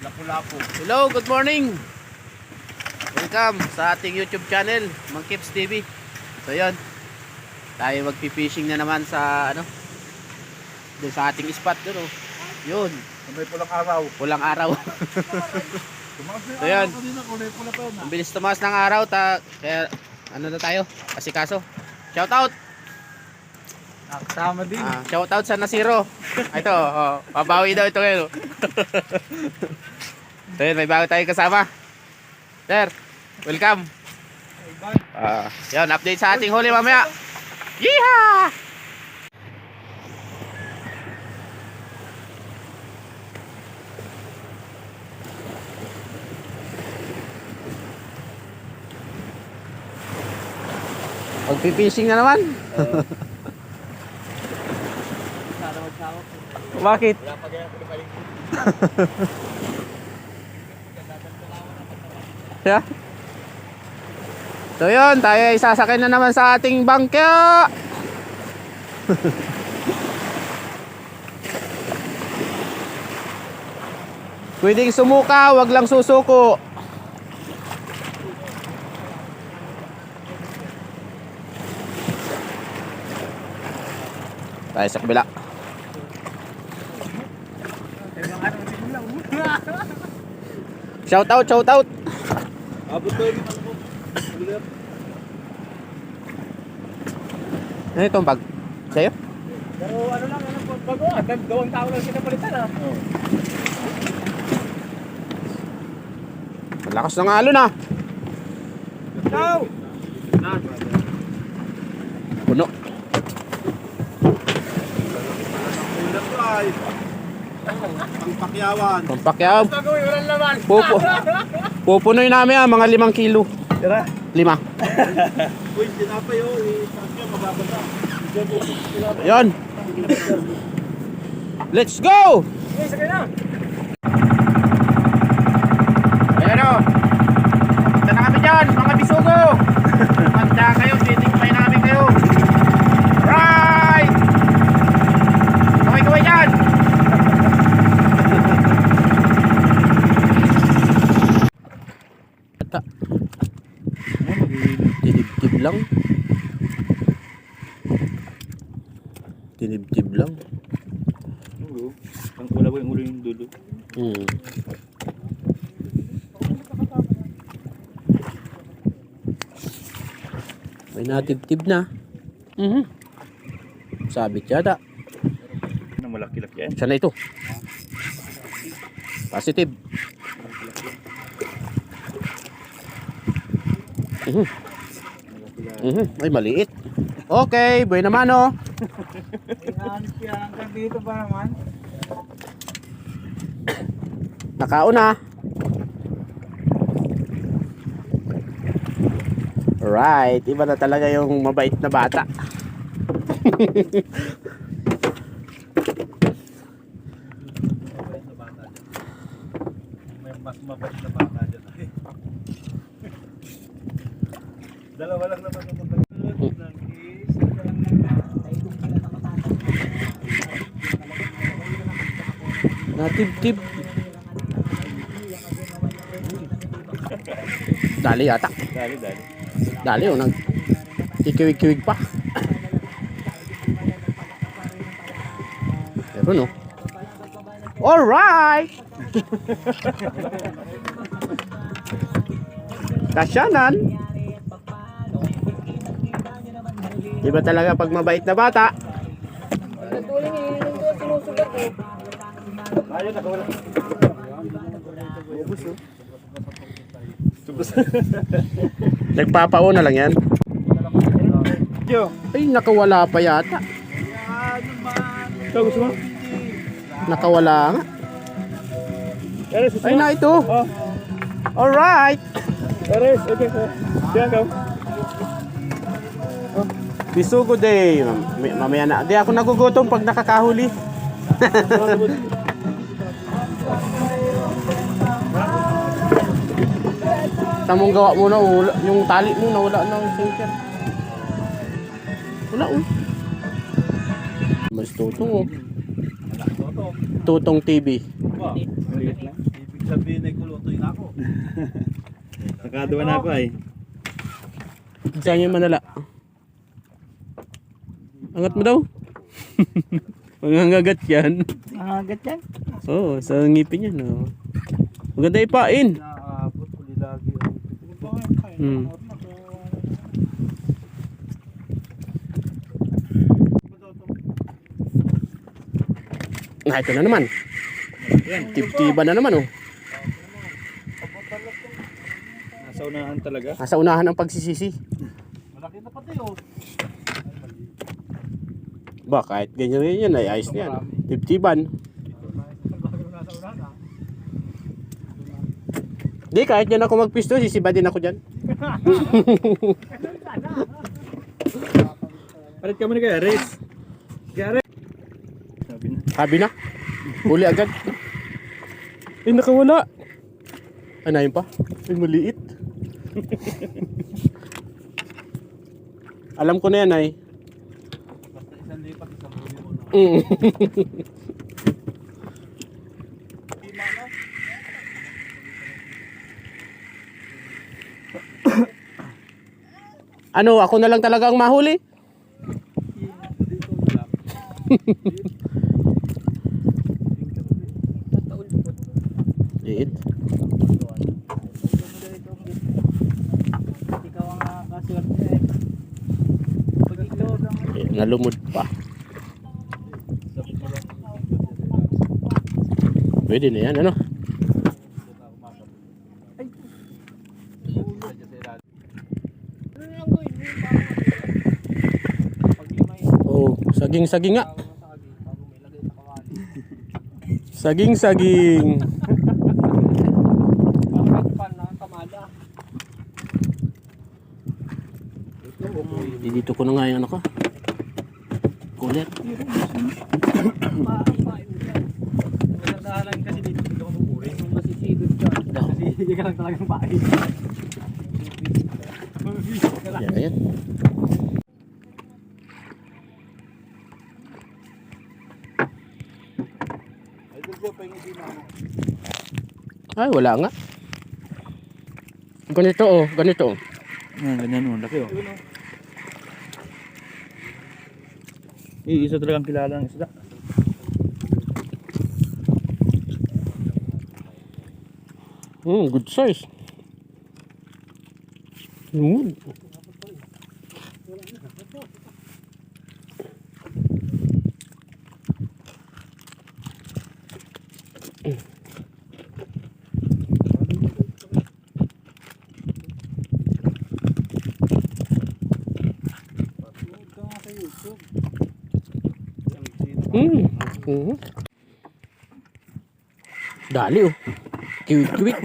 Lapu-lapu. Hello, good morning. Welcome sa ating YouTube channel, Mang Kips TV. So yun, tayo magpi-fishing na naman sa doon sa ating spot doon oh. Yun, May pulang araw. pulang araw. Tumakas na So, yan. kanina, kulay pula pa yun. Ang bilis tumaas ng araw kaya na tayo, asikaso. Shout out. Nakasama din. Shout out sa Nasiro. Ito, pabawi daw ito ngayon. So yun, may bago tayong kasama. Sir, welcome. Yan, update sa ating huli mamaya. Yeehaw! Magpipishing na naman. Bakit? Wala pa ganyan pinapaling. Yeah. So yun, tayo ay sasakay na naman sa ating bangka. Pwedeng sumuka, wag lang susuko. Tayo sa kabila. Shout out, shout out. Abot ko yung Ano itong bag? Sa'yo? Pero ano lang, bago ah. Gawang tao lang sinapalitan ah. Malakas ng alon ah. Go! Puno. Ulat ko ay. Pangpakyawan. Pampakyaw. Gagawin, walang laman. Pupunoy namin ah, mga 5 kilo. Tira. 5. Uy, tinapay oh. Sakyo, mababasa. Yon. Let's go! Uy, sakay na. Ayan o. Punta na kami dyan, mga bisugo. Punta kayo, titikpay namin kayo. Right! Kaway-kaway dyan! Ata. Tinibtib lang. Tinibtib lang. Ang wala ko yung ulo yung dulo. May natibtib na. Sabit yata. Ano, malaki-laki yan? Sana ito. Positive. Ay, maliit. Okay, buhay naman oh. Inaanip yan. Hanggang dito ba naman? Nakauna. Right, iba na talaga yung mabait na bata. May mas mabait na bata dyan. Dalawa lang naman ang mabait. Natibtib. Dali yata. Dali. Dali oh, nag kikiwig-kiwig pa. Pero no. Alright. Kasyanan. Iba talaga pag mabait na bata. Ayun, nakawala. Nagpapauna lang yan. Yo. Ay, nakawala pa yata. Ito, gusto mo? Nakawala nga. Eres, gusto Ay mo? na ito. Oh, Alright. Eres, okay. Diyan ka. Bisugo day. Mamaya na. Di ako nagugutom pag nakakahuli. Tamong gawa mo na yung tali mo nawala na ang sinker. Wala oh. Mas tutong oh. Tutong TV. Maliit lang. Sabihin ay kulutoy na ako. Nakaduwa na ako ay. Saan yung manala? Angat mo daw. Mangangagat yan. Agad yan. Oo, sa ngipin yan. Oh. Maganda ipain. Naaabot uli lagi. Hmm. Ah, ito na naman. Tip-tiba na naman oh. Nasa unahan talaga. Nasa unahan ang pagsisisi. Malaki na pati oh. Ba, kahit ganyan yan ay ayos na yan. Tip-tiban. Di, kahit yan ako magpisto, sisiba din ako dyan. Palit ka muna kaya, Riz. Gary. Sabi na. Sabi na. Huli agad. Ay, nakawala. Anayin pa. Ay, maliit. Alam ko na yan ay. Basta isang lipat, isang huli mo na. Ano, ako na lang talaga ang mahuli? Liit. Ikaw ang kaswerte eh. Pag-ikaw lang. Nalumod pa. Pwede na yan, ano? Oh, saging-saging nga. Saging-saging. Dito ko na nga yung ano ko. Cooler. Nagdahalan kasi dito ako pupuri. Kung masisigod ka. Kasi hindi ka lang talagang pain. Yan, ayan. Ay, wala nga. Ganito oh, ganito oh. Ganyan mo, laki oh. Isa talagang kilala ng isda. Good size. Good. Dali oh. Kiwik-kiwik.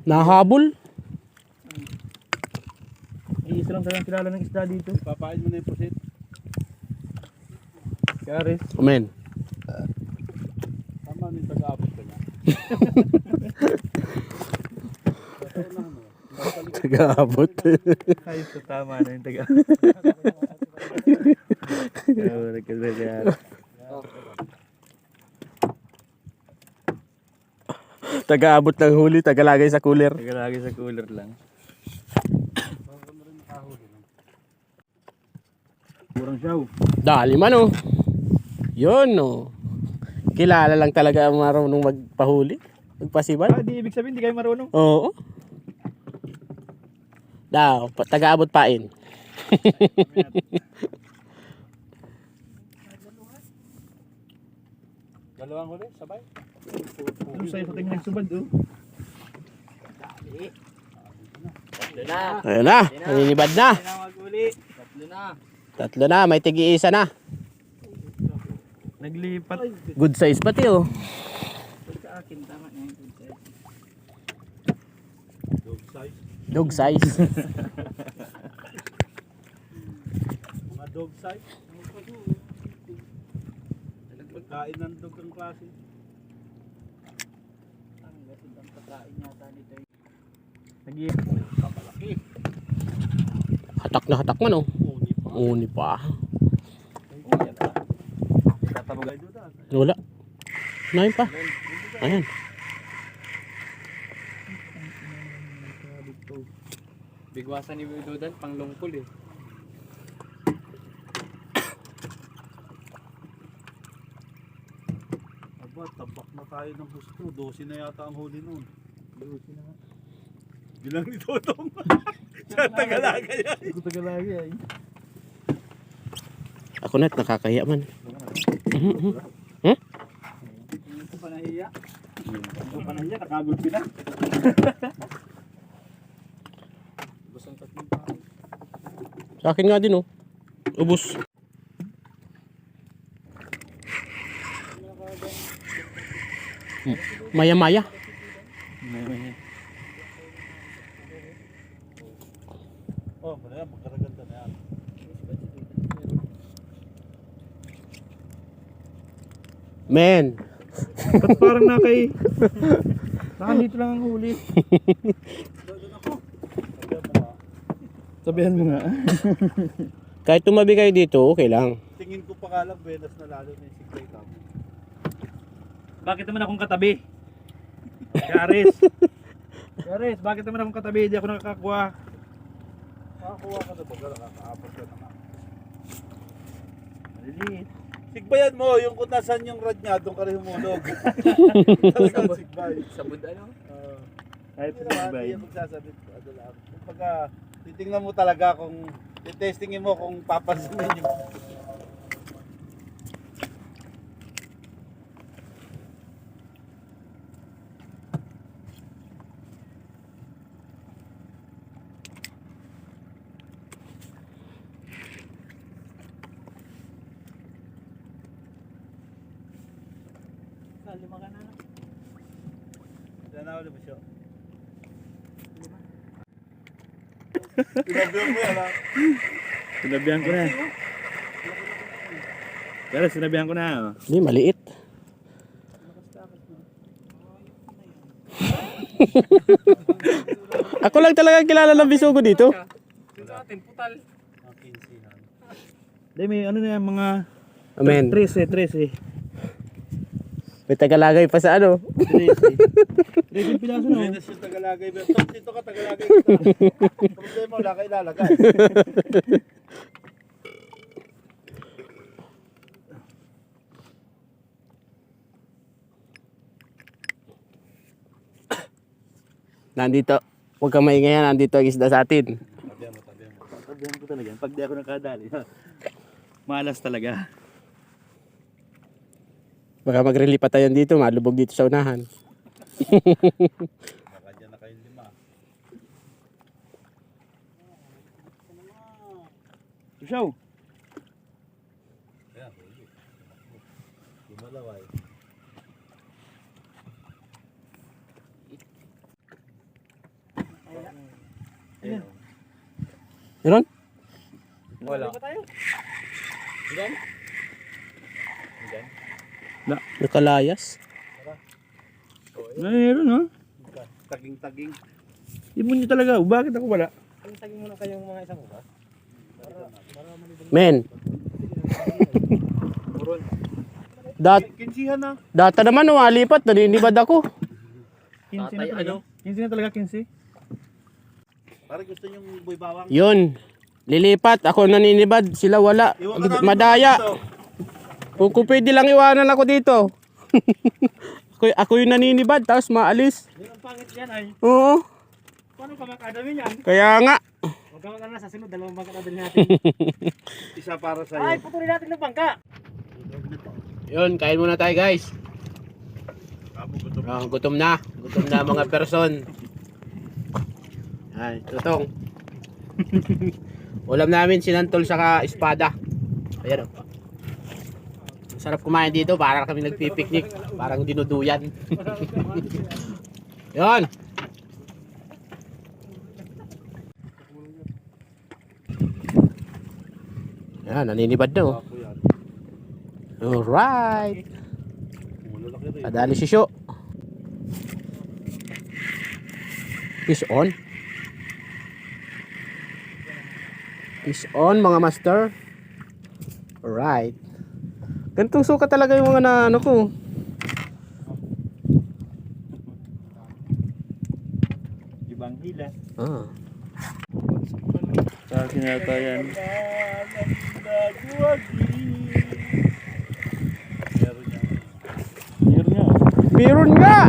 Nahabol. Isa lang talagang kilala ng isda dito. Papain mo na yung pusit. Kaya Riz. Amen. Tama na yung taga-abot ka na. Taga-abot. Ayos sa tama na yung taga. Oo, nagkasaya. Taga-abot ng huli, tagalagay sa cooler. Tagalagi sa cooler lang. Kurang siyaw. Dali man oh. Yun oh. Kilala lang talaga ang marunong magpahuli. Magpasibal. Di ibig sabihin di kayo marunong. Oo. Daw, taga-abot pain. Dalawang huli, sabay. Ano sa'yo sa tingin nagsubad oh. Ayun na, naninibad na. Tatlo na, may tigi-isa na. Naglipat. Good size pati oh. Sa akin, tama na yung good size. Dog size. Dog size. Mga dog size. Pagkain ng dog ang klase. Ang gatid ang pagkain yata dito. Kapalaki. Hatak na hatak man oh. Uni pa. Uni pa. Tatabagay doon. Wala. Unahin pa. Ayan. Bigwasan ni Dudan, pang lungkol eh. Aba, tabak na tayo ng gusto. 12 na yata ang huli nun. 12 na nga. Bilang ni Totong. Sa Tagalaga yan. Sa Tagalaga yan. Ako na, nakakahiya man. Ito pa nahiya. Ito pa nahiya, nakagulpi na. Busang tatlong tao. Sa akin nga din oh. Ubus. Maya-maya. Oh, pala yan, magkaraganda na yan. Men. Ba't parang nakandito lang ang huli? Sabihan mo nga. Kahit tumabi kayo dito, okay lang. Tingin ko pa nga lang, Venus na lalo na yung siglay kamo. Bakit naman akong katabi? Garis. Garis, bakit naman akong katabi? Hindi ako nakakakuha. Makakuha ka na ba? Nakakaapas ka na nga. Maliliit. Sigbayan mo, yung kung nasan yung rad niya, doon ka rin humulog. Talagang sigbay. Sabod ano? Kahit Hindi sa naman, sabay. hindi yan magsasabit. Ano lang. Kumbaga, titingnan mo talaga kung, titestingin mo kung papansinin yung... Lima ka na. Diyan na ulit mo siya. Sinabihan mo yan ha. Sinabihan ko na. Garis, sinabihan ko na. Hindi, maliit. Ako lang talaga kilala ng bisugo dito. Sino natin, putal. Ang 15 ha. Dahil may ano na yan, mga Amen. 13. May tagalagay pa sa ano. 13 pilaso na. Venus yung Tagalagay. Tom, dito ka Tagalagay kita. Problema, wala ka ilalagay. Nandito. Huwag kang maingay yan. Nandito ang isda sa atin. Tabihan mo, tabihan mo. Sabihan ko talaga. Pag di ako nakadali. Malas talaga. Baka magrelipat tayo dito. Malubog dito sa unahan. Baka dyan na kayong 5. Susaw. Ayan, huli. Lumalaway. Ayan. Meron? Wala. Diyan? Nakalayas. Meron ha. Taging-taging. Ibon nyo talaga. Bakit ako wala? Tagin muna kayong mga isang oras. Men. Kinsihan na. Data naman lumalipat. Naninibad ako. 15 na Tatay, talaga. ano? 15 na talaga, 15. Parang gusto niyong boy bawang. Yun. Lilipat. Ako naninibad. Sila wala. Iwan ka namin Madaya. dito. Kung pwede lang iwanan ako dito. ako yung naninibad. Tapos maalis. Yung ang pangit yan ay, Oo. paano ka makadami yan? Kaya nga. Huwag ka mag-alala sa sunod, dalawang bangka na bilhin natin. Isa para sa'yo. Ay, putulin natin ng bangka. Yun. Kain muna tayo guys. Gutom na. Gutom na mga person. Ay, tutong. Ulam namin sinantol saka espada. Ayan o. Sarap kumain dito, parang kami nagpipiknik. Parang dinuduyan. Yun. Yan, naninibad na oh. Ako yan. Alright. Malalaki rin. Kadali si Syo. Fish on. Fish on mga master. Alright. Ganitong suka talaga yung mga na ano ko. hila. Ah. Sa akin yata yan. Meron niya. Meron nga!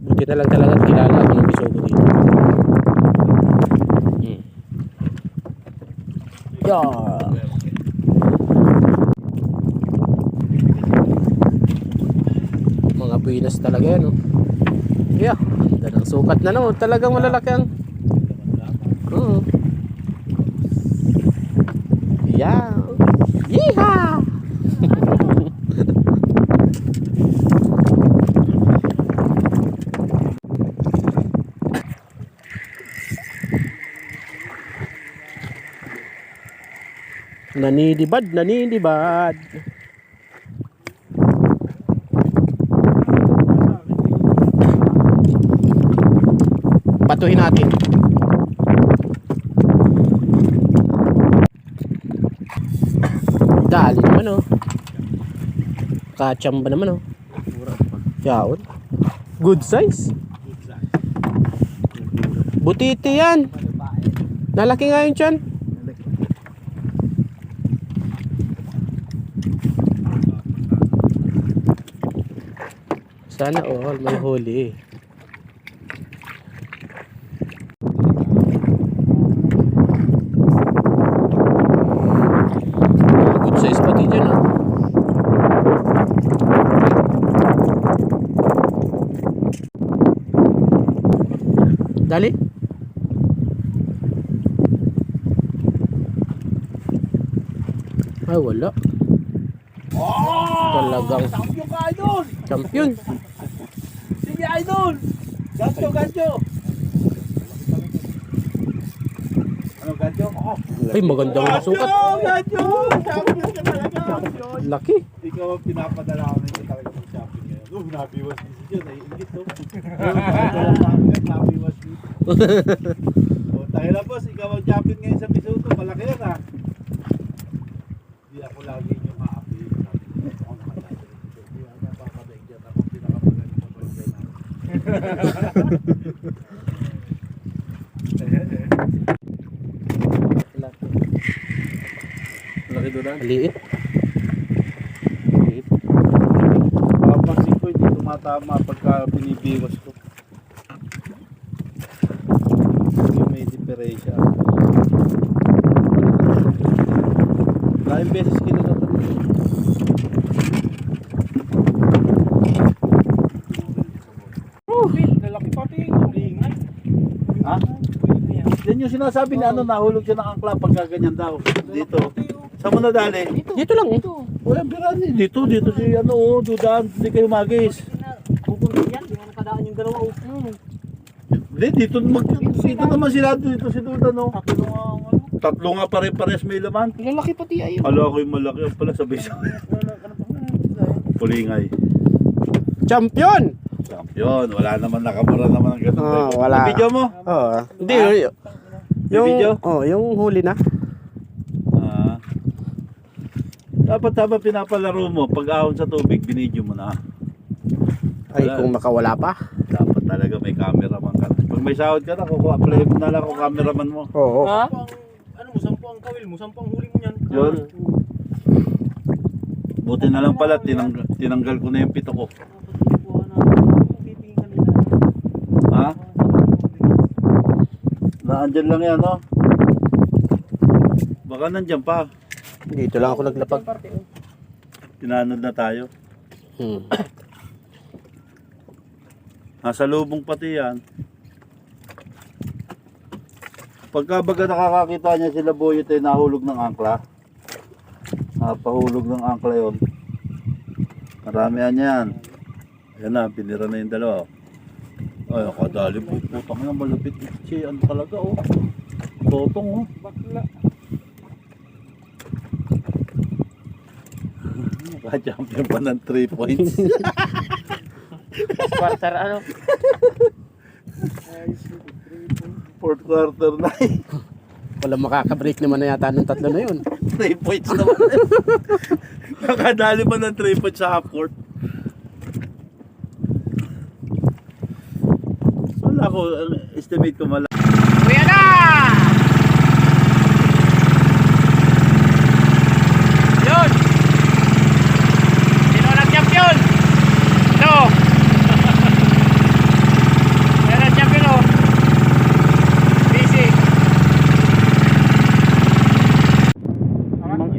Buti na lang talaga kilala ako ng bisogo dito. Yeah. Mga buinas talaga yan, oh. Yeah, ganda ng sukat na, no. Talagang malalaki ang... Oo. Yeah. Yeehaw! Nanidibad, nanidibad. Batuhin natin. Dali naman, oh. Kachamba naman, oh. Yaon. Good size. Butiti yan. Nalaki nga yun dyan. Sana all may huli. Good size pati dyan, ah. Dali. Ay, wala. Talagang Champion ka, idol! champion. Sige, idol! Gancho, gancho! Ano, gancho? Oo. Ay, magandang sukat. Gancho! Champion ka talaga! Laki. Ikaw ang pinapadala ko na talaga ng shopping ngayon. Oh, nabiwas din si John. Naiingit, no? Nabiwas din. Oh, tayo na, boss. Ikaw ang champion ngayon sa Pisuto. Malaki yan, ha? Hindi ako lagi yung maapi. Ako nakatali. Hindi ako napapadaig dyan. Ako pinakamagaling sa barangay namin. Laki doon, ha? Liit. Papansin ko hindi tumatama pagka binibiwas ko. Hindi may diferensya. Maraming beses kinatatanong. Lalaki pati. Ulingay. Ha? Yan yung sinasabi ni ano, nahulog siya ng angkla pagka ganyan daw. Dito. Saan mo nadali? Dito lang, eh. Walang birani. Dito si ano, oh, dudaan. Hindi kayo magis. Pupunta yan. Di mo nakadaan yung dalawa. Hindi, dito naman sila. Dito si Duda, no? Tatlo nga pare-pares may laman. Lalaki pati ayun. Kala ko yung malaki. Ang pala sabay sa Pulingay. Champion! Champion. Wala naman nakamura naman ang ganun. Oh, wala. Yung video mo? Oo. Hindi, May video? yung huli na. Dapat pinapalaro mo. Pag ahon sa tubig, binidyo mo na. Ay, Wala. kung makawala pa. Dapat talaga may cameraman ka. Pag may sahod ka na, play mo na lang kung cameraman mo. Oo. Ha? Ano mo, sampo ang kawil mo, sampo ang huli mo yan. Yun. Buti na lang pala, tinanggal ko na yung pito ko. Ha? Naandyan lang yan, no? Baka nandyan pa. Dito lang ako naglapag. Tinanod na tayo. Nasa lubong pati yan. Pagka baga nakakakita niya sila Boyet ay nahulog ng angkla. Napahulog ng angkla yun. Maramihan yan. Ayan na, pinira na yung dalawa. Ay, nakadali po. Putang na, malapit. Ano talaga, oh. Totong, oh. Bakla. Naka-champion pa ng 3 points. Quarter ano? Fourth quarter na eh. Walang makaka-break naman na yata ng tatlo na yun. 3 points naman. Nakadali pa ng 3 points sa half court. Wala ko, estimate ko malaki. Kuya na! Yun! Sino nag-champion? No! Yan ang champion o. Busy.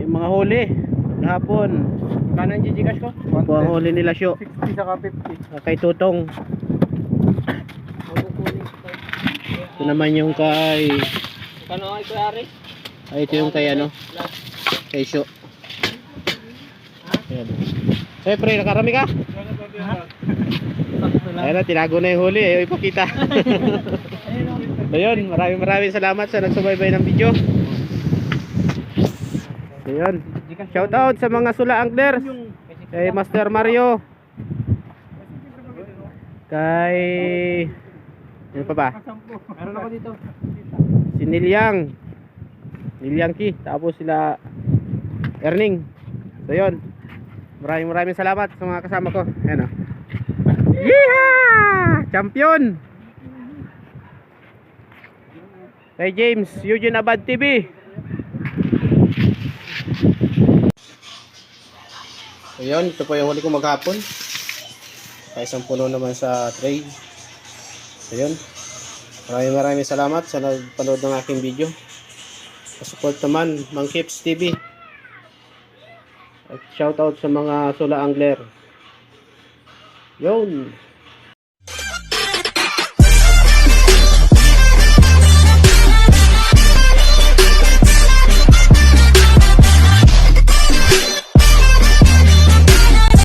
Mga huli. Kahapon. Kano ang Gcash ko? Ito ang huli nila Syo. 60 saka 50. Kay Tutong. Ito naman yung kay... Kano ay Kuya Aris? Ay, ito yung kay ano? Kay Syo. Ayan. Siyempre, nakarami ka? Ayun na, tinago na yung huli. Ayaw ipakita. Ayun, maraming salamat sa nagsubaybay ng video. Ayun. Shoutout sa mga Sula Anglers. Kay Master Mario. Kay... Ano pa ba? Meron ako dito. Si Nilyang. Nilyang Ki. Tapos sila Erning. So yun. Maraming salamat sa mga kasama ko. Ayan o. Yeehaw! Champion! Kay James Eugene Abad TV. So yun, ito po yung huli ko maghapon. Kaya isang puno naman sa tray. So yun. Maraming salamat sa nagpanood ng aking video. Support naman Mang Kips TV. At shoutout sa mga Sula Angler. Yun.